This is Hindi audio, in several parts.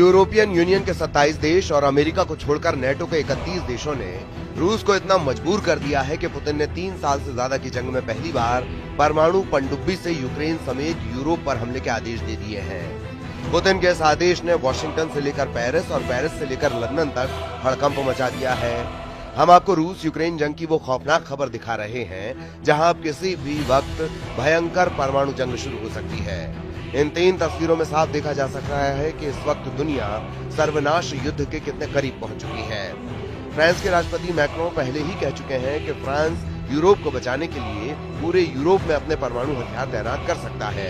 यूरोपियन यूनियन के 27 देश और अमेरिका को छोड़कर नेटो के 31 देशों ने रूस को इतना मजबूर कर दिया है कि पुतिन ने 3 साल से ज्यादा की जंग में पहली बार परमाणु पनडुब्बी से यूक्रेन समेत यूरोप पर हमले के आदेश दे दिए हैं। पुतिन के इस आदेश ने वॉशिंगटन से लेकर पेरिस और पेरिस से लेकर लंदन तक हड़कंप मचा दिया है। हम आपको रूस यूक्रेन जंग की वो खौफनाक खबर दिखा रहे हैं जहां अब किसी भी वक्त भयंकर परमाणु जंग शुरू हो सकती है। इन 3 तस्वीरों में साफ देखा जा सकता है कि इस वक्त दुनिया सर्वनाश युद्ध के कितने करीब पहुंच चुकी है। फ्रांस के राष्ट्रपति मैक्रों पहले ही कह चुके हैं कि फ्रांस यूरोप को बचाने के लिए पूरे यूरोप में अपने परमाणु हथियार तैनात कर सकता है।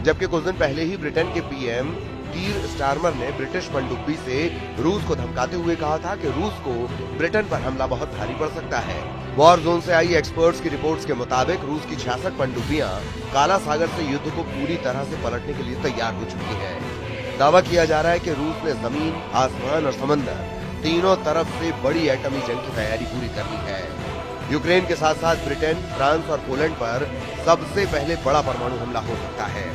जबकि कुछ दिन पहले ही ब्रिटेन के पीएम कीर स्टारमर ने ब्रिटिश पनडुब्बी से रूस को धमकाते हुए कहा था कि रूस को ब्रिटेन पर हमला बहुत भारी पड़ सकता है। वॉर जोन से आई एक्सपर्ट्स की रिपोर्ट्स के मुताबिक रूस की 66 पनडुब्बियां काला सागर से युद्ध को पूरी तरह से पलटने के लिए तैयार हो चुकी हैं। दावा किया जा रहा है कि रूस ने जमीन, आसमान और समंदर तीनों तरफ से बड़ी एटमी जंग की तैयारी पूरी कर ली है। यूक्रेन के साथ साथ ब्रिटेन, फ्रांस और पोलैंड पर सबसे पहले बड़ा परमाणु हमला हो सकता है।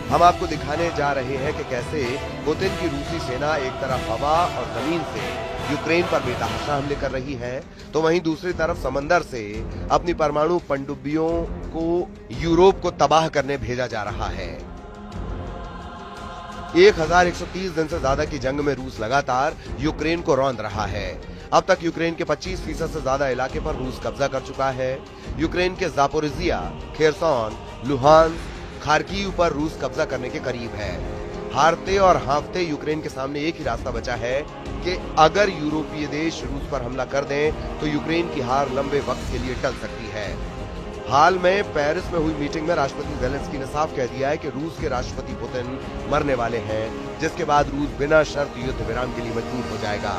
हम आपको दिखाने जा रहे हैं कि कैसे पुतिन की रूसी सेना एक तरफ हवा और जमीन से यूक्रेन पर बेतहाशा हमले कर रही है, तो वहीं दूसरी तरफ समंदर से अपनी परमाणु पनडुब्बियों को यूरोप को तबाह करने भेजा जा रहा है। 1130 दिन से ज्यादा की जंग में रूस लगातार यूक्रेन को रौंद रहा है। अब तक यूक्रेन के 25% से ज्यादा इलाके पर रूस कब्जा कर चुका है। यूक्रेन के जापोरिजिया, खेरसोन, लुहांस्क, खार्किव पर रूस कब्जा करने के करीब है। हारते और हाँफते यूक्रेन के सामने एक ही रास्ता बचा है कि अगर यूरोपीय देश रूस पर हमला कर दें तो यूक्रेन की हार लंबे वक्त के लिए टल सकती है। हाल में पेरिस में हुई मीटिंग में राष्ट्रपति ज़ेलेंस्की ने साफ कह दिया है कि रूस के राष्ट्रपति पुतिन मरने वाले हैं, जिसके बाद रूस बिना शर्त युद्ध विराम के लिए मजबूर हो जाएगा।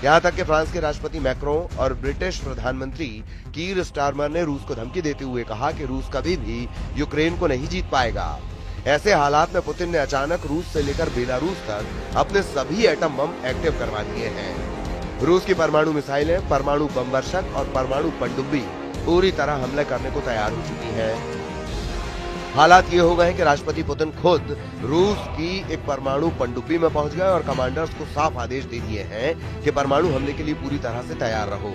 यहाँ तक कि फ्रांस के राष्ट्रपति मैक्रों और ब्रिटिश प्रधानमंत्री कीर स्टारमर ने रूस को धमकी देते हुए कहा कि रूस कभी भी यूक्रेन को नहीं जीत पाएगा। ऐसे हालात में पुतिन ने अचानक रूस से लेकर बेलारूस तक अपने सभी एटम बम एक्टिव करवा दिए हैं। रूस की परमाणु मिसाइलें, परमाणु बम वर्षक और परमाणु पनडुब्बी पूरी तरह हमले करने को तैयार हो चुकी हैं। हालात ये हो गए कि राष्ट्रपति पुतिन खुद रूस की एक परमाणु पनडुब्बी में पहुंच गए और कमांडर्स को साफ आदेश दे दिए हैं कि परमाणु हमले के लिए पूरी तरह से तैयार रहो।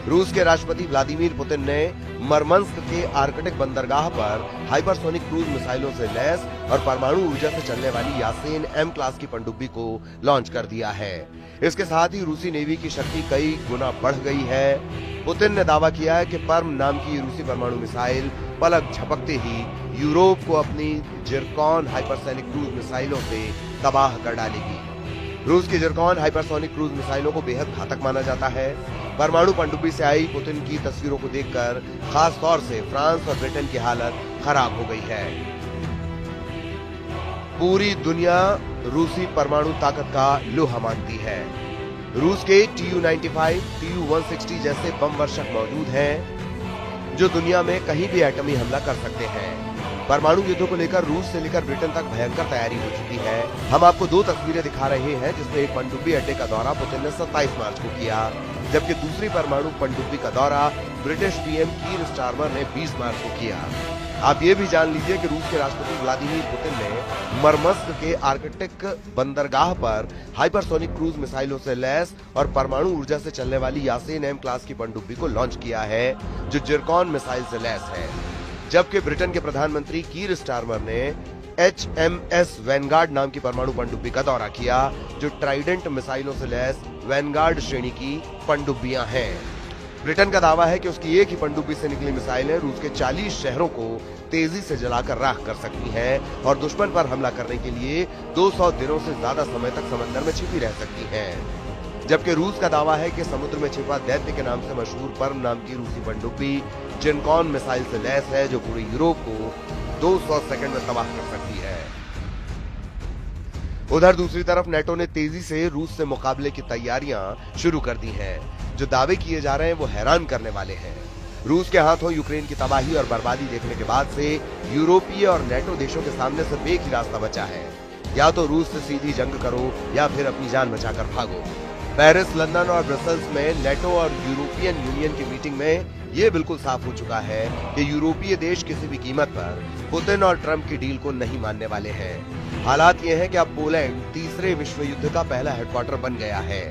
रूस के राष्ट्रपति व्लादिमीर पुतिन ने मरमंस्क के आर्कटिक बंदरगाह पर हाइपरसोनिक क्रूज मिसाइलों से लैस और परमाणु ऊर्जा से चलने वाली यासेन एम क्लास की पनडुब्बी को लॉन्च कर दिया है। इसके साथ ही रूसी नेवी की शक्ति कई गुना बढ़ गई है। पुतिन ने दावा किया है कि पर्म नाम की रूसी परमाणु मिसाइल पलक झपकते ही यूरोप को अपनी जिरकॉन हाइपरसोनिक क्रूज मिसाइलों से तबाह कर डालेगी। रूस की जिरकॉन हाइपरसोनिक क्रूज मिसाइलों को बेहद घातक माना जाता है। परमाणु पनडुब्बी से आई पुतिन की तस्वीरों को देखकर खास तौर से फ्रांस और ब्रिटेन की हालत खराब हो गई है। पूरी दुनिया रूसी परमाणु ताकत का लोहा मानती है। रूस के TU-95, TU-160 जैसे बम वर्षक मौजूद हैं, जो दुनिया में कहीं भी एटमी हमला कर सकते हैं। परमाणु युद्ध को लेकर रूस से लेकर ब्रिटेन तक भयंकर तैयारी हो चुकी है। हम आपको 2 तस्वीरें दिखा रहे हैं जिसमें एक पनडुब्बी अड्डे का दौरा पुतिन ने 27 मार्च को किया, जबकि दूसरी परमाणु पनडुब्बी का दौरा ब्रिटिश पीएम कीर स्टारमर ने 20 मार्च को किया। आप ये भी जान लीजिए कि रूस के राष्ट्रपति व्लादिमीर पुतिन ने मरमंस्क के आर्कटिक बंदरगाह पर हाइपरसोनिक क्रूज मिसाइलों से लैस और परमाणु ऊर्जा से चलने वाली यासेन एम क्लास की पनडुब्बी को लॉन्च किया है, जो जिरकॉन मिसाइल से लैस है। जबकि ब्रिटेन के प्रधानमंत्री कीर स्टारमर ने HMS वैनगार्ड नाम की परमाणु पनडुब्बी का दौरा किया, जो ट्राइडेंट मिसाइलों से लैस वैनगार्ड श्रेणी की पनडुब्बियां हैं। ब्रिटेन का दावा है कि उसकी एक ही पनडुब्बी से निकली मिसाइलें रूस के 40 शहरों को तेजी से जलाकर राख कर सकती हैं और दुश्मन पर हमला करने के लिए 200 दिनों से ज्यादा समय तक समंदर में छिपी रह सकती हैं। जबकि रूस का दावा है कि समुद्र में छिपा दैत्य के नाम से मशहूर पर्म नाम की रूसी पनडुब्बी जिरकॉन मिसाइल से लैस है, जो पूरे यूरोप को 200 सेकंड में तबाह कर सकती है। उधर दूसरी तरफ नेटो ने तेजी से रूस से मुकाबले की तैयारियां शुरू कर दी हैं। जो दावे किए जा रहे हैं वो हैरान करने वाले हैं। रूस के हाथों यूक्रेन की तबाही और बर्बादी देखने के बाद से यूरोपीय और नेटो देशों के सामने सिर्फ एक ही रास्ता बचा है, या तो रूस से सीधी जंग करो या फिर अपनी जान बचाकर भागो। पेरिस, लंदन और ब्रसल्स में नेटो और यूरोपियन यूनियन की मीटिंग में ये बिल्कुल साफ हो चुका है कि यूरोपीय देश किसी भी कीमत पर पुतिन और ट्रंप की डील को नहीं मानने वाले हैं। हालात ये हैं कि अब पोलैंड तीसरे विश्व युद्ध का पहला हेडक्वार्टर बन गया है।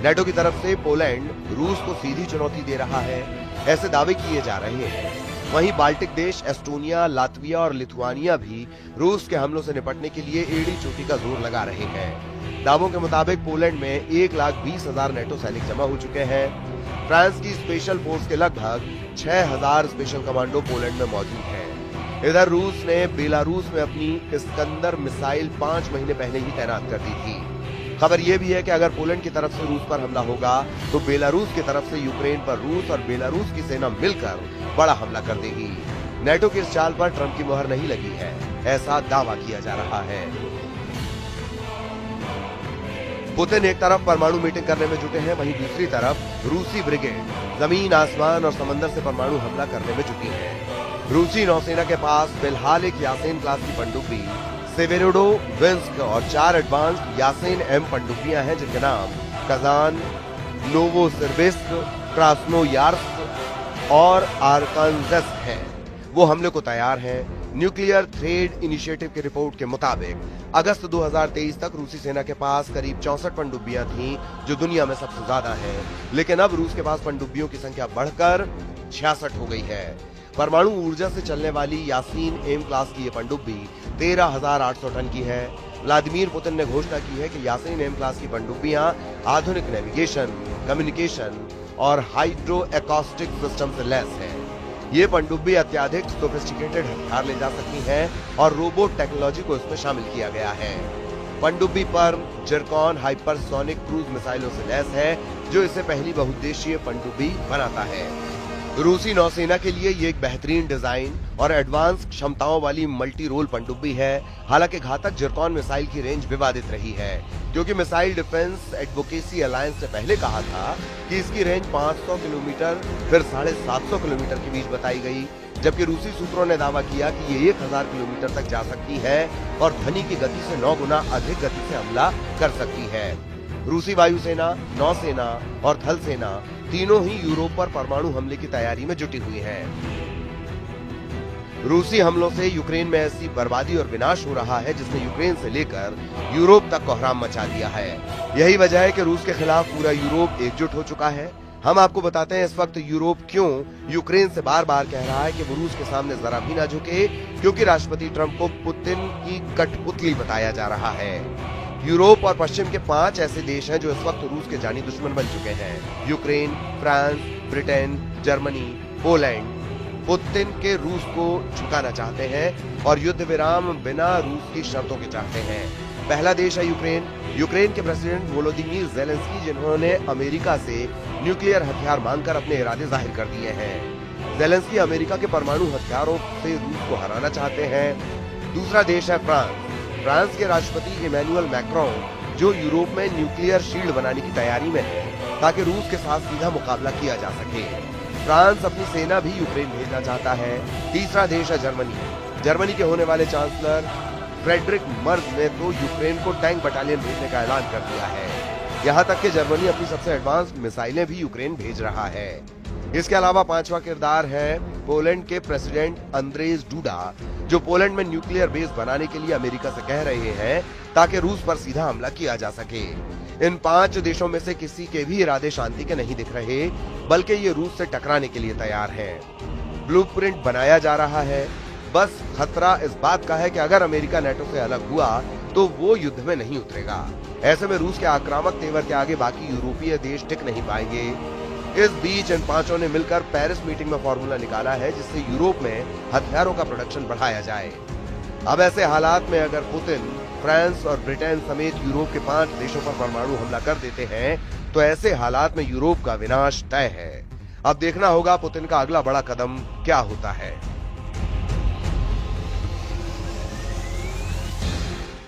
नेटो की तरफ से पोलैंड रूस को सीधी चुनौती दे रहा है, ऐसे दावे किए जा रहे हैं। वहीं बाल्टिक देश एस्टोनिया, लातविया और लिथुआनिया भी रूस के हमलों से निपटने के लिए एड़ी चोटी का जोर लगा रहे हैं। दावों के मुताबिक पोलैंड में 1,20,000 नेटो सैनिक जमा हो चुके हैं। फ्रांस की स्पेशल फोर्स के लगभग 6,000 स्पेशल कमांडो पोलैंड में मौजूद हैं। इधर रूस ने बेलारूस में अपनी इस्कंदर मिसाइल 5 महीने पहले ही तैनात कर दी थी। खबर यह भी है कि अगर पोलैंड की तरफ से रूस पर हमला होगा तो बेलारूस की तरफ से यूक्रेन पर रूस और बेलारूस की सेना मिलकर बड़ा हमला कर देगी। नेटो की इस चाल पर ट्रंप की मुहर नहीं लगी है, ऐसा दावा किया जा रहा है। पुतिन एक तरफ परमाणु मीटिंग करने में जुटे हैं, वहीं दूसरी तरफ रूसी ब्रिगेड जमीन, आसमान और समंदर से परमाणु हमला करने में जुटी है। रूसी नौसेना के पास फिलहाल एक यासेन क्लास की पनडुब्बी, सेवेरोडोविंस्क और 4 एडवांस्ड यासेन एम पनडुब्बियां हैं, जिनके नाम कजान, नोवोसिर्बिस्क, क्रास्नोयार्स्क और आर्कान्ज़स हैं। वो हमले को तैयार हैं। न्यूक्लियर थ्रेड इनिशिएटिव की रिपोर्ट के मुताबिक अगस्त 2023 तक रूसी सेना के पास करीब 64 पनडुब्बियां थीं, जो दुनिया में सबसे ज्यादा हैं। लेकिन अब रूस के पास पनडुब्बियों की संख्या बढ़कर 66 हो गई है। परमाणु ऊर्जा से चलने वाली यासीन एम क्लास की ये पनडुब्बी 13,800 टन की है। व्लादिमीर पुतिन ने घोषणा की है कि यासीन एम क्लास की पनडुब्बियां आधुनिक नेविगेशन, कम्युनिकेशन और हाइड्रो एकॉस्टिक सिस्टम से लैस है। ये पनडुब्बी अत्याधिक सोफिस्टिकेटेड हथियार ले जा सकती हैं और रोबोट टेक्नोलॉजी को इसमें शामिल किया गया है। पनडुब्बी पर जिरकॉन हाइपरसोनिक क्रूज मिसाइलों से लैस है, जो इसे पहली बहुउद्देशीय पनडुब्बी बनाता है। रूसी नौसेना के लिए ये एक बेहतरीन डिजाइन और एडवांस क्षमताओं वाली मल्टी रोल पनडुब्बी है। हालांकि घातक जिरकॉन मिसाइल की रेंज विवादित रही है, क्योंकि मिसाइल डिफेंस एडवोकेसी अलायंस ने पहले कहा था कि इसकी रेंज 500 किलोमीटर फिर 750 किलोमीटर के बीच बताई गई, जबकि रूसी सूत्रों ने दावा किया कि ये 1000 किलोमीटर तक जा सकती है और ध्वनि की गति से 9 गुना अधिक गति से हमला कर सकती है। रूसी वायुसेना, नौसेना और थल सेना तीनों ही यूरोप पर परमाणु हमले की तैयारी में जुटी हुई हैं। रूसी हमलों से यूक्रेन में ऐसी बर्बादी और विनाश हो रहा है जिसने यूक्रेन से लेकर यूरोप तक कोहराम मचा दिया है। यही वजह है कि रूस के खिलाफ पूरा यूरोप एकजुट हो चुका है। हम आपको बताते हैं इस वक्त यूरोप क्यों यूक्रेन से बार बार कह रहा है कि वो रूस के सामने जरा भी ना झुके, क्योंकि राष्ट्रपति ट्रंप को पुतिन की कठपुतली बताया जा रहा है। यूरोप और पश्चिम के 5 ऐसे देश हैं जो इस वक्त रूस के जानी दुश्मन बन चुके हैं। Ukraine, France, Britain, Germany, Poland Putin के रूस को झुकाना चाहते हैं और युद्ध विराम बिना रूस की शर्तों के चाहते हैं। पहला देश है यूक्रेन। यूक्रेन के प्रेसिडेंट वोलोदिमीर ज़ेलेंस्की, जिन्होंने अमेरिका से न्यूक्लियर हथियार मांगकर अपने इरादे जाहिर कर दिए हैं। ज़ेलेंस्की अमेरिका के परमाणु हथियारों से रूस को हराना चाहते हैं। दूसरा देश है फ्रांस। फ्रांस के राष्ट्रपति इमैनुअल मैक्रोन, जो यूरोप में न्यूक्लियर शील्ड बनाने की तैयारी में है ताकि रूस के साथ सीधा मुकाबला किया जा सके। फ्रांस अपनी सेना भी यूक्रेन भेजना चाहता है। तीसरा देश है जर्मनी। जर्मनी के होने वाले चांसलर फ्रेडरिक मर्ज ने तो यूक्रेन को टैंक बटालियन भेजने का ऐलान कर दिया है। यहाँ तक कि जर्मनी अपनी सबसे एडवांस मिसाइलें भी यूक्रेन भेज रहा है। इसके अलावा 5वां किरदार है पोलैंड के प्रेसिडेंट अंद्रेज डूडा, जो पोलैंड में न्यूक्लियर बेस बनाने के लिए अमेरिका से कह रहे हैं ताकि रूस पर सीधा हमला किया जा सके। इन 5 देशों में से किसी के भी इरादे शांति के नहीं दिख रहे, बल्कि ये रूस से टकराने के लिए तैयार हैं। ब्लूप्रिंट बनाया जा रहा है। बस खतरा इस बात का है कि अगर अमेरिका नेटो से अलग हुआ तो वो युद्ध में नहीं उतरेगा। ऐसे में रूस के आक्रामक तेवर के आगे बाकी यूरोपीय देश टिक नहीं पाएंगे। इस बीच इन 5 ने मिलकर पेरिस मीटिंग में फॉर्मूला निकाला है जिससे यूरोप में हथियारों का प्रोडक्शन बढ़ाया जाए। अब ऐसे हालात में अगर पुतिन फ्रांस और ब्रिटेन समेत यूरोप के 5 देशों पर परमाणु हमला कर देते हैं तो ऐसे हालात में यूरोप का विनाश तय है। अब देखना होगा पुतिन का अगला बड़ा कदम क्या होता है।